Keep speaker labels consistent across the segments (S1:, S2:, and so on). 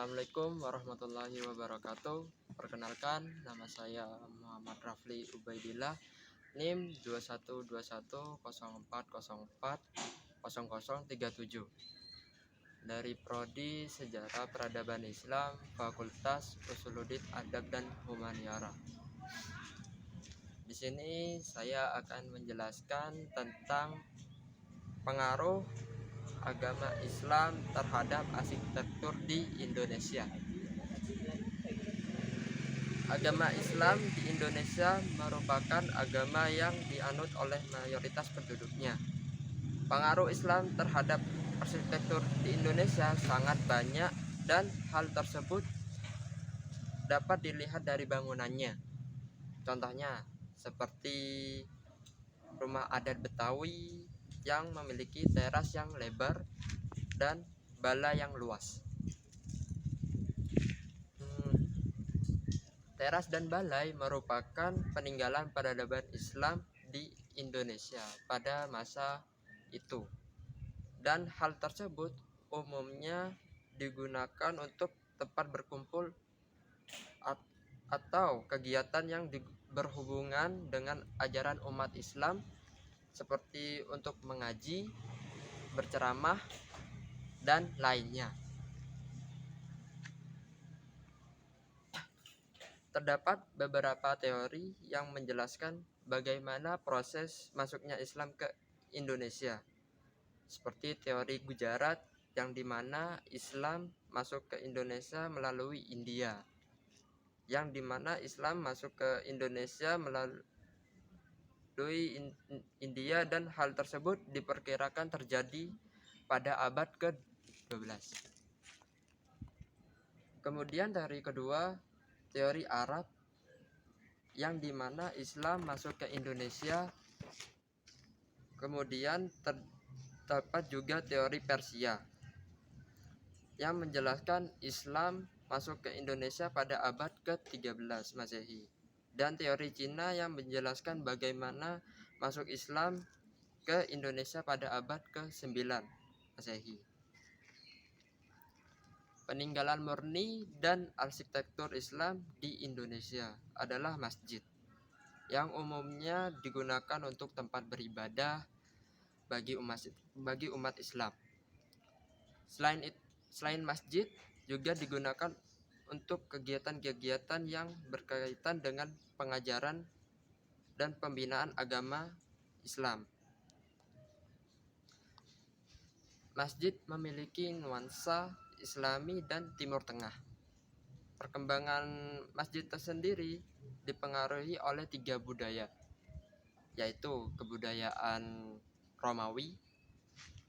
S1: Assalamualaikum warahmatullahi wabarakatuh. Perkenalkan, nama saya Muhammad Rafli Ubaidillah, NIM 212104040037 dari Prodi Sejarah Peradaban Islam, Fakultas Usuluddin Adab dan Humaniora. Di sini saya akan menjelaskan tentang pengaruh agama Islam terhadap arsitektur di Indonesia. Agama Islam di Indonesia merupakan agama yang dianut oleh mayoritas penduduknya. Pengaruh Islam terhadap arsitektur di Indonesia sangat banyak dan hal tersebut dapat dilihat dari bangunannya. Contohnya seperti rumah adat Betawi yang memiliki teras yang lebar dan bala yang luas. Teras dan balai merupakan peninggalan peradaban Islam di Indonesia pada masa itu, dan hal tersebut umumnya digunakan untuk tempat berkumpul atau kegiatan yang berhubungan dengan ajaran umat Islam, seperti untuk mengaji, berceramah, dan lainnya. Terdapat beberapa teori yang menjelaskan bagaimana proses masuknya Islam ke Indonesia, seperti teori Gujarat yang dimana Islam masuk ke Indonesia melalui India, yang dimana Islam masuk ke Indonesia melalui India, dan hal tersebut diperkirakan terjadi pada abad ke-12. Kemudian teori kedua, teori Arab, yang dimana Islam masuk ke Indonesia. Kemudian terdapat juga teori Persia yang menjelaskan Islam masuk ke Indonesia pada abad ke-13 Masehi, dan teori Cina yang menjelaskan bagaimana masuk Islam ke Indonesia pada abad ke-9 Masehi. Peninggalan murni dan arsitektur Islam di Indonesia adalah masjid, yang umumnya digunakan untuk tempat beribadah bagi umat Islam. Selain masjid, juga digunakan untuk kegiatan-kegiatan yang berkaitan dengan pengajaran dan pembinaan agama Islam. Masjid memiliki nuansa Islami dan Timur Tengah. Perkembangan masjid tersendiri dipengaruhi oleh 3 budaya, yaitu kebudayaan Romawi,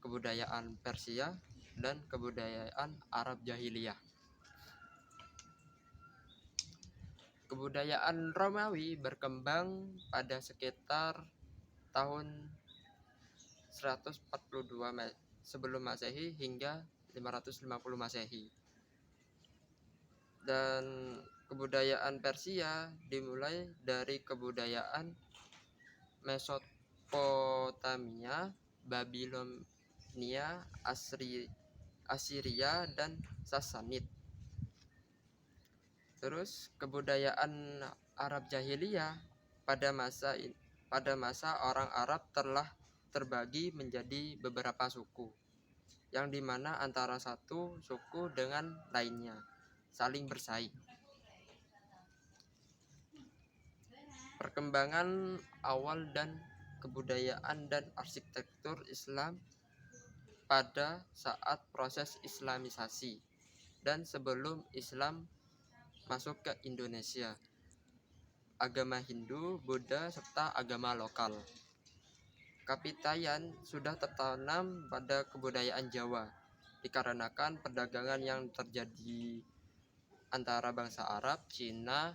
S1: kebudayaan Persia, dan kebudayaan Arab Jahiliyah. Kebudayaan Romawi berkembang pada sekitar tahun 142 sebelum Masehi hingga 550 Masehi. Dan kebudayaan Persia dimulai dari kebudayaan Mesopotamia, Babilonia, Assyria, dan Sassanid. Terus kebudayaan Arab Jahiliyah pada masa orang Arab telah terbagi menjadi beberapa suku, yang dimana antara satu suku dengan lainnya saling bersaing. Perkembangan awal dan kebudayaan dan arsitektur Islam pada saat proses Islamisasi dan sebelum Islam masuk ke Indonesia. Agama Hindu, Buddha, serta agama lokal. Kapitayan sudah tertanam pada kebudayaan Jawa dikarenakan perdagangan yang terjadi antara bangsa Arab, Cina,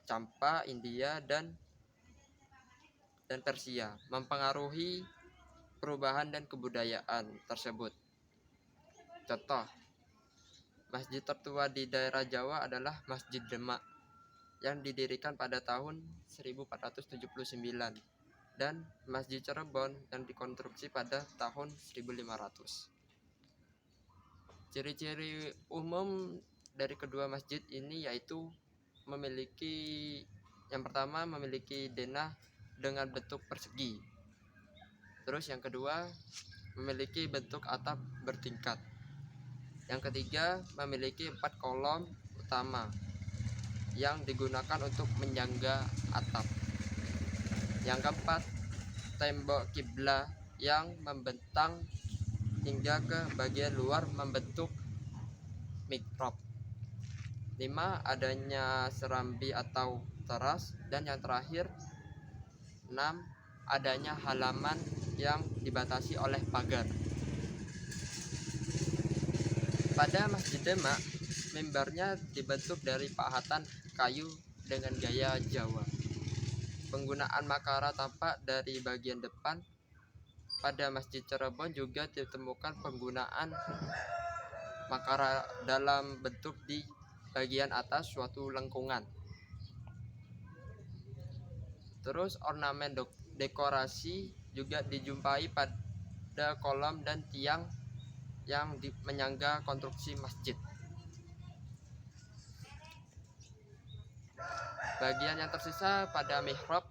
S1: Campa, India, dan Persia mempengaruhi perubahan dan kebudayaan tersebut. Contoh, masjid tertua di daerah Jawa adalah Masjid Demak yang didirikan pada tahun 1479, dan Masjid Cirebon yang dikonstruksi pada tahun 1500. Ciri-ciri umum dari kedua masjid ini yaitu yang pertama memiliki denah dengan bentuk persegi. Terus yang kedua memiliki bentuk atap bertingkat. Yang ketiga memiliki 4 kolom utama yang digunakan untuk menyangga atap. Yang keempat, tembok kiblah yang membentang hingga ke bagian luar membentuk mihrab. 5. Adanya serambi atau teras. Dan yang terakhir 6. Adanya halaman yang dibatasi oleh pagar. Pada Masjid Demak, mimbarnya dibentuk dari pahatan kayu dengan gaya Jawa. Penggunaan makara tampak dari bagian depan. Pada Masjid Cirebon juga ditemukan penggunaan makara dalam bentuk di bagian atas suatu lengkungan. Terus ornamen dekorasi juga dijumpai pada kolom dan tiang yang menyangga konstruksi masjid. Bagian yang tersisa pada mihrab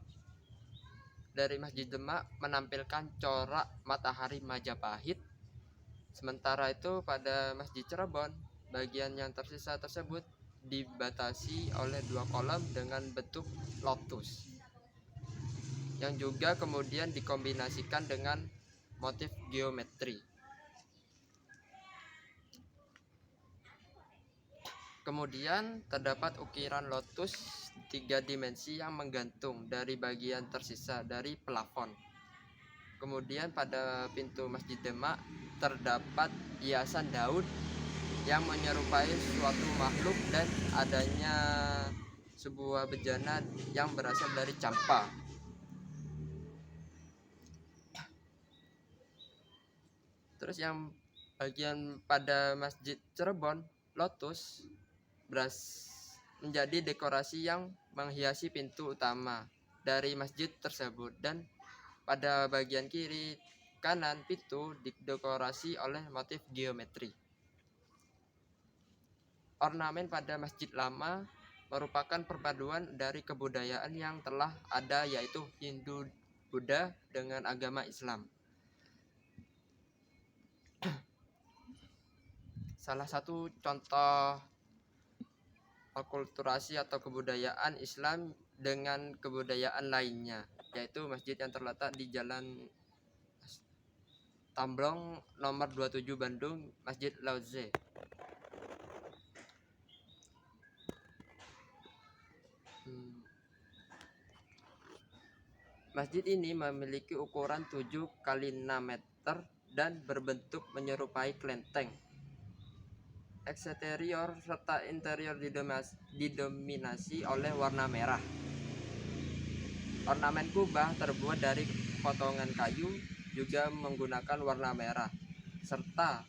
S1: dari Masjid Demak menampilkan corak matahari Majapahit. Sementara itu pada Masjid Cirebon, bagian yang tersisa tersebut dibatasi oleh 2 kolom dengan bentuk lotus, yang juga kemudian dikombinasikan dengan motif geometri. Kemudian terdapat ukiran lotus 3 dimensi yang menggantung dari bagian tersisa dari plafon. Kemudian pada pintu Masjid Demak terdapat hiasan daun yang menyerupai suatu makhluk dan adanya sebuah bejana yang berasal dari campa. Terus yang bagian pada Masjid Cirebon, lotus menjadi dekorasi yang menghiasi pintu utama dari masjid tersebut, dan pada bagian kiri kanan pintu didekorasi oleh motif geometri. Ornamen pada masjid lama merupakan perpaduan dari kebudayaan yang telah ada, yaitu Hindu Buddha dengan agama Islam. Salah satu contoh akulturasi atau kebudayaan Islam dengan kebudayaan lainnya, yaitu masjid yang terletak di Jalan Tamblong nomor 27 Bandung, Masjid Lauze. Masjid ini memiliki ukuran 7 x 6 meter dan berbentuk menyerupai kelenteng. Eksterior serta interior didominasi oleh warna merah. Ornamen kubah terbuat dari potongan kayu juga menggunakan warna merah, serta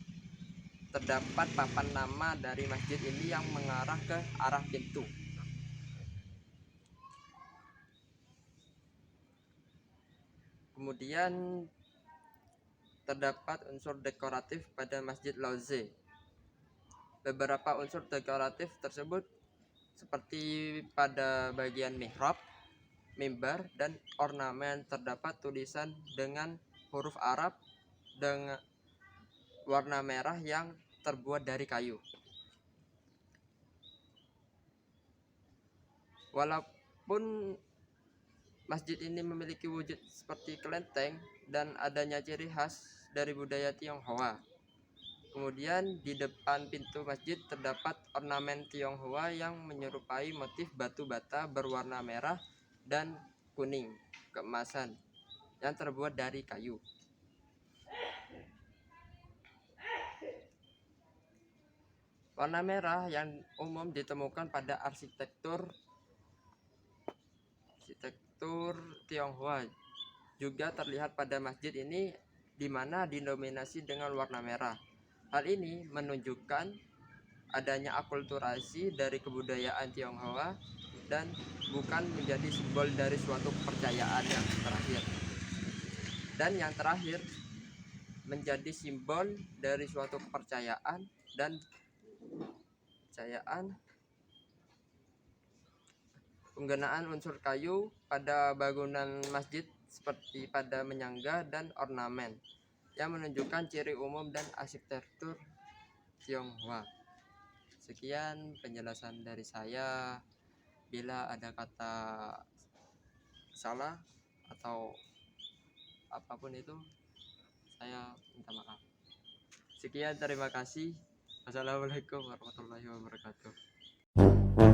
S1: terdapat papan nama dari masjid ini yang mengarah ke arah pintu. Kemudian terdapat unsur dekoratif pada Masjid Lauze. Beberapa unsur dekoratif tersebut seperti pada bagian mihrab, mimbar, dan ornamen terdapat tulisan dengan huruf Arab dengan warna merah yang terbuat dari kayu. Walaupun masjid ini memiliki wujud seperti kelenteng dan adanya ciri khas dari budaya Tionghoa. Kemudian di depan pintu masjid terdapat ornamen Tionghoa yang menyerupai motif batu bata berwarna merah dan kuning keemasan yang terbuat dari kayu. Warna merah yang umum ditemukan pada arsitektur Tionghoa juga terlihat pada masjid ini, di mana didominasi dengan warna merah. Hal ini menunjukkan adanya akulturasi dari kebudayaan Tionghoa dan bukan menjadi simbol dari suatu kepercayaan yang terakhir. Dan yang terakhir, menjadi simbol dari suatu kepercayaan dan cahayaan. Penggunaan unsur kayu pada bangunan masjid seperti pada menyangga dan ornamen yang menunjukkan ciri umum dan arsitektur Tionghoa. Sekian penjelasan dari saya. Bila ada kata salah atau apapun itu, saya minta maaf. Sekian, terima kasih. Wassalamualaikum warahmatullahi wabarakatuh.